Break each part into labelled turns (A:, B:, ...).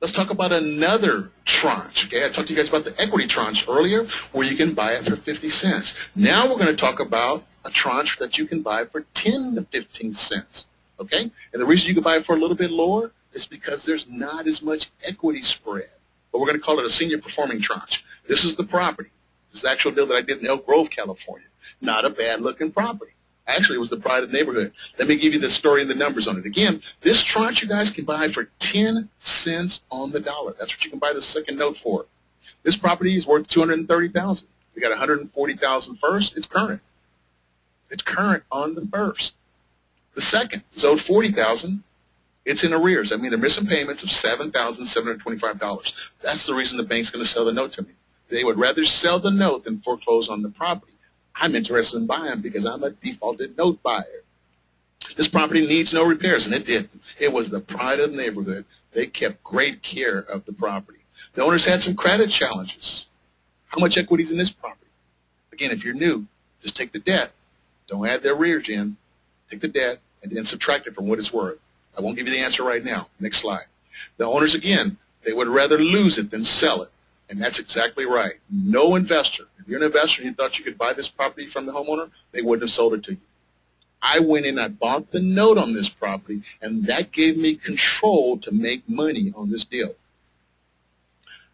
A: Let's talk about another tranche. Okay, I talked to you guys about the equity tranche earlier where you can buy it for 50 cents. Now we're going to talk about a tranche that you can buy for 10 to 15 cents. Okay, and the reason you can buy it for a little bit lower is because there's not as much equity spread. But we're going to call it a senior performing tranche. This is the property. This is the actual deal that I did in Elk Grove, California. Not a bad-looking property. Actually, it was the pride of the neighborhood. Let me give you the story and the numbers on it. Again, this tranche you guys can buy for 10 cents on the dollar. That's what you can buy the second note for. This property is worth $230,000. We got $140,000 first. It's current. It's current on the first. The second is owed $40,000. It's in arrears. I mean, they're missing payments of $7,725. That's the reason the bank's going to sell the note to me. They would rather sell the note than foreclose on the property. I'm interested in buying because I'm a defaulted note buyer. This property needs no repairs, and it didn't. It was the pride of the neighborhood. They kept great care of the property. The owners had some credit challenges. How much equity is in this property? Again, if you're new, just take the debt. Don't add the arrears in. Take the debt and then subtract it from what it's worth. I won't give you the answer right now. Next slide. The owners, again, they would rather lose it than sell it. And that's exactly right. No investor, if you're an investor and you thought you could buy this property from the homeowner, they wouldn't have sold it to you. I went in, I bought the note on this property, and that gave me control to make money on this deal.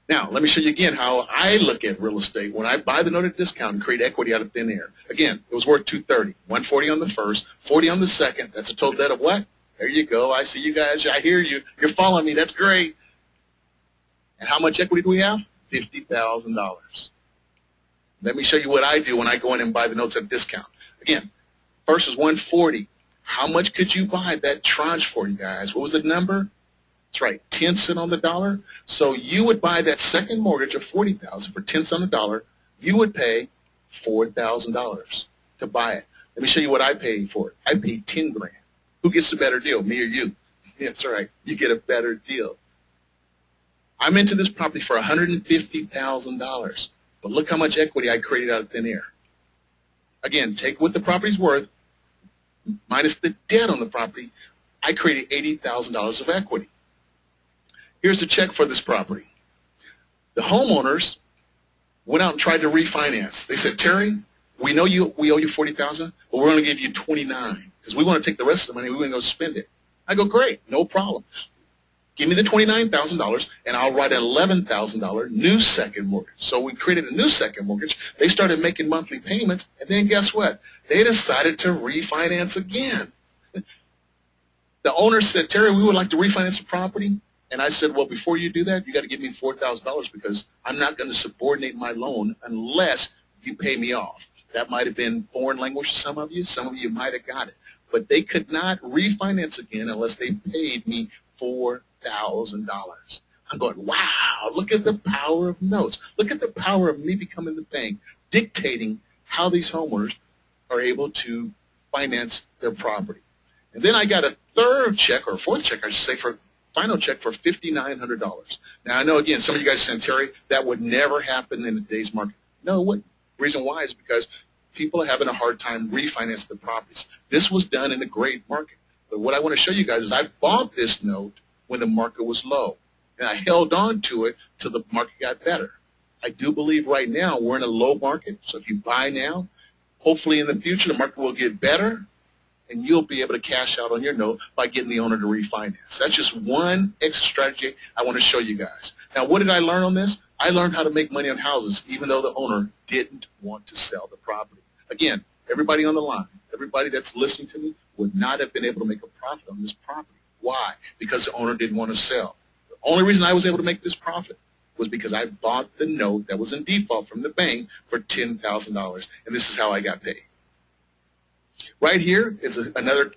A: Now, let me show you again how I look at real estate. When I buy the note at discount and create equity out of thin air, again, it was worth $230, $140 on the first, $40 on the second. That's a total debt of what? There you go. I see you guys. I hear you. You're following me. That's great. And how much equity do we have? $50,000. Let me show you what I do when I go in and buy the notes at discount. Again, first is $140. How much could you buy that tranche for, you guys? What was the number? That's right, 10 cents on the dollar. So you would buy that second mortgage of $40,000 for 10 cents on the dollar. You would pay $4,000 to buy it. Let me show you what I paid for it. I paid 10 grand. Who gets a better deal, me or you? That's right, you get a better deal. I'm into this property for $150,000, but look how much equity I created out of thin air. Again, take what the property's worth, minus the debt on the property, I created $80,000 of equity. Here's the check for this property. The homeowners went out and tried to refinance. They said, Terry, we know we owe you $40,000, but we're going to give you $29,000 because we want to take the rest of the money. We're going to go spend it. I go, great, no problem. Give me the $29,000, and I'll write an $11,000 new second mortgage. So we created a new second mortgage. They started making monthly payments, and then guess what? They decided to refinance again. The owner said, Terry, we would like to refinance the property. And I said, well, before you do that, you got to give me $4,000 because I'm not going to subordinate my loan unless you pay me off. That might have been foreign language to some of you. Some of you might have got it. But they could not refinance again unless they paid me $4,000. I'm going, wow, look at the power of notes. Look at the power of me becoming the bank, dictating how these homeowners are able to finance their property. And then I got a third check, or a fourth check, I should say, for final check for $5,900. Now, I know, again, some of you guys saying, Terry, that would never happen in today's market. No, it wouldn't. The reason why is because people are having a hard time refinancing the properties. This was done in a great market. But what I want to show you guys is I bought this note when the market was low, and I held on to it till the market got better. I do believe right now we're in a low market, so if you buy now, hopefully in the future the market will get better, and you'll be able to cash out on your note by getting the owner to refinance. That's just one extra strategy I want to show you guys. Now, what did I learn on this? I learned how to make money on houses even though the owner didn't want to sell the property. Again, everybody on the line, everybody that's listening to me would not have been able to make a profit on this property. Why? Because the owner didn't want to sell. The only reason I was able to make this profit was because I bought the note that was in default from the bank for $10,000, and this is how I got paid. Right here is another